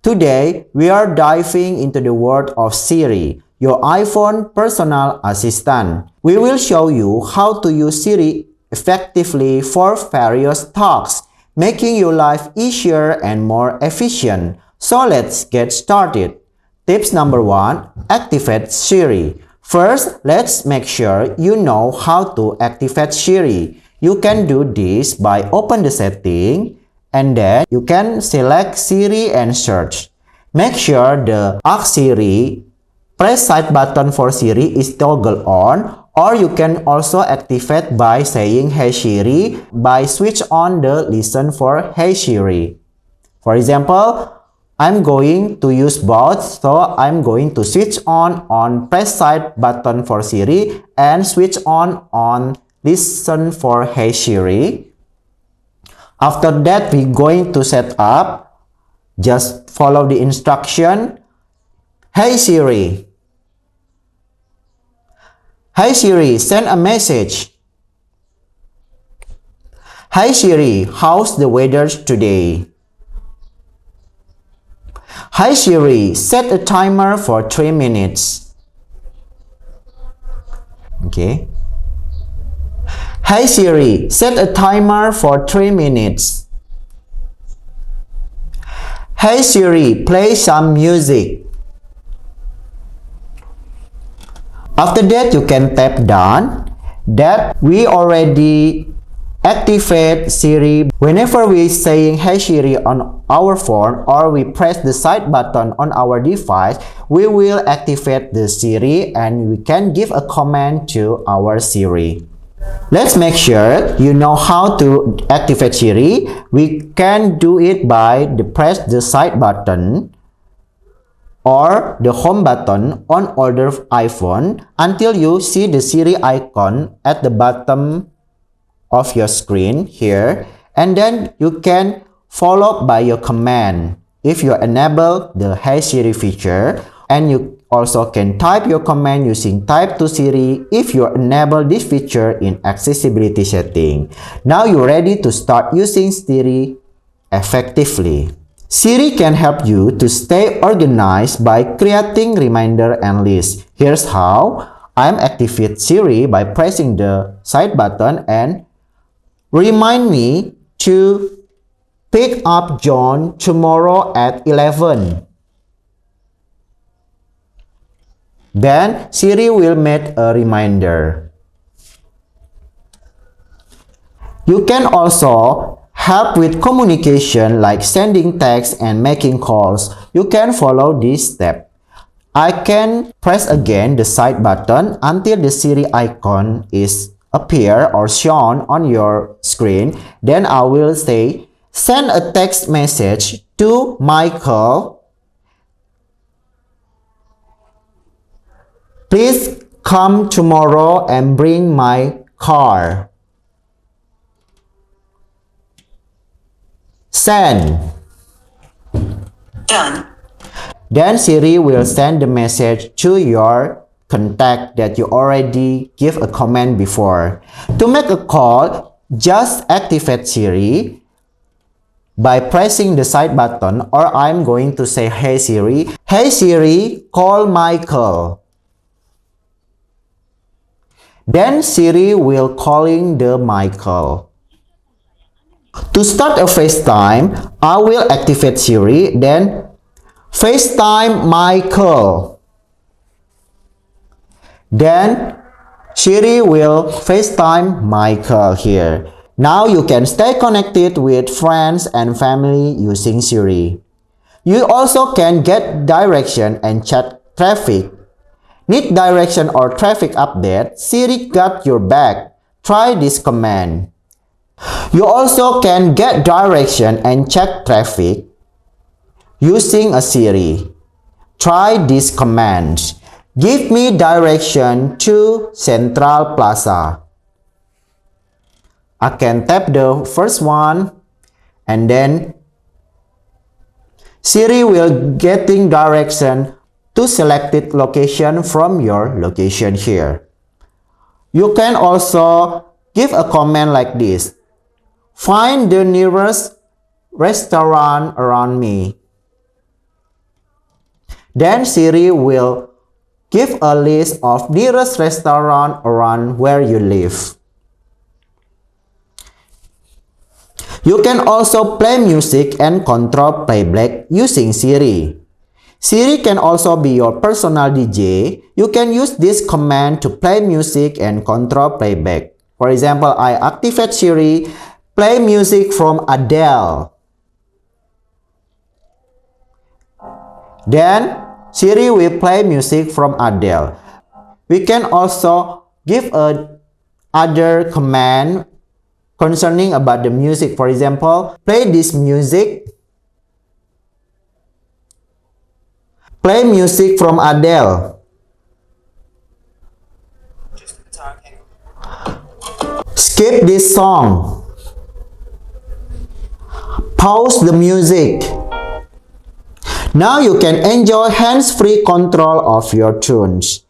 Today, we are diving into the world of Siri, your iPhone personal assistant. We will show you how to use Siri effectively for various tasks, making your life easier and more efficient. So let's get started. Tips number 1. Activate Siri. First, let's make sure you know how to activate Siri. You can do this by open the setting and then you can select Siri and search. Make sure the Ask Siri press side button for Siri is toggled on, or you can also activate by saying Hey Siri by switch on the listen for Hey Siri. For example, I'm going to use both, so I'm going to switch on press side button for Siri and switch on listen for Hey Siri. After that, we're going to set up. Just follow the instruction. Hey Siri. Hey Siri, send a message. Hey Siri, how's the weather today? Hey Siri, set a timer for 3 minutes. Okay. Hey Siri, set a timer for 3 minutes. Hey Siri, play some music. After that, you can tap done. That we already activate Siri. Whenever we saying Hey Siri on our phone or we press the side button on our device, we will activate the Siri and we can give a command to our Siri. Let's make sure you know how to activate Siri. We can do it by press the side button or the home button on older iPhone until you see the Siri icon at the bottom of your screen here, and then you can follow by your command if you enable the Hey Siri feature, and you also can type your command using Type to Siri if you enable this feature in accessibility setting. Now you're ready to start using Siri effectively. Siri can help you to stay organized by creating reminder and lists. Here's how. I'm activate Siri by pressing the side button and remind me to pick up John tomorrow at 11. Then Siri will make a reminder. You can also help with communication like sending text and making calls. You can follow this step. I can press again the side button until the Siri icon is appear or shown on your screen. Then I will say, send a text message to Michael. Please come tomorrow and bring my car. Send. Done. Then Siri will send the message to your contact that you already give a command before. To make a call, just activate Siri by pressing the side button, or I'm going to say Hey Siri. Hey Siri, call Michael. Then Siri will calling the Michael. To start a FaceTime, I will activate Siri, then FaceTime Michael. Then Siri will FaceTime Michael here. Now you can stay connected with friends and family using Siri. You also can get direction and check traffic. Need direction or traffic update? Siri got your back. Try this command. You also can get direction and check traffic using a Siri. Try this command. Give me direction to Central Plaza. I can tap the first one and then Siri will getting direction to selected location from your location here. You can also give a command like this. Find the nearest restaurant around me. Then Siri will give a list of nearest restaurant around where you live. You can also play music and control playback using Siri. Siri can also be your personal DJ. You can use this command to play music and control playback. For example, I activate Siri, play music from Adele. Then Siri will play music from Adele. We can also give other command concerning about the music. For example, play this music. Play music from Adele. Skip this song. Pause the music. Now you can enjoy hands-free control of your tunes.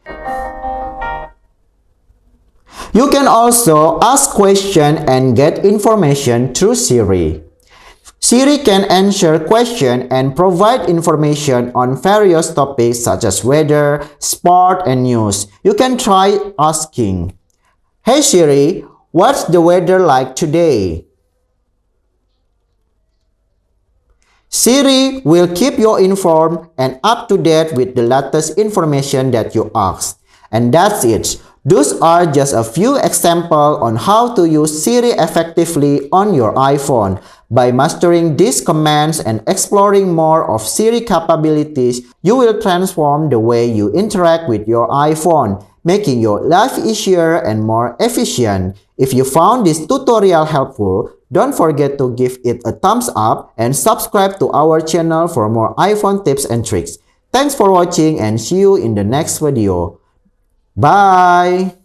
You can also ask questions and get information through Siri. Siri can answer questions and provide information on various topics such as weather, sport, and news. You can try asking, "Hey Siri, what's the weather like today?" Siri will keep you informed and up to date with the latest information that you ask. And that's it. Those are just a few examples on how to use Siri effectively on your iPhone. By mastering these commands and exploring more of Siri capabilities, you will transform the way you interact with your iPhone, making your life easier and more efficient. If you found this tutorial helpful, don't forget to give it a thumbs up and subscribe to our channel for more iPhone tips and tricks. Thanks for watching and see you in the next video. Bye!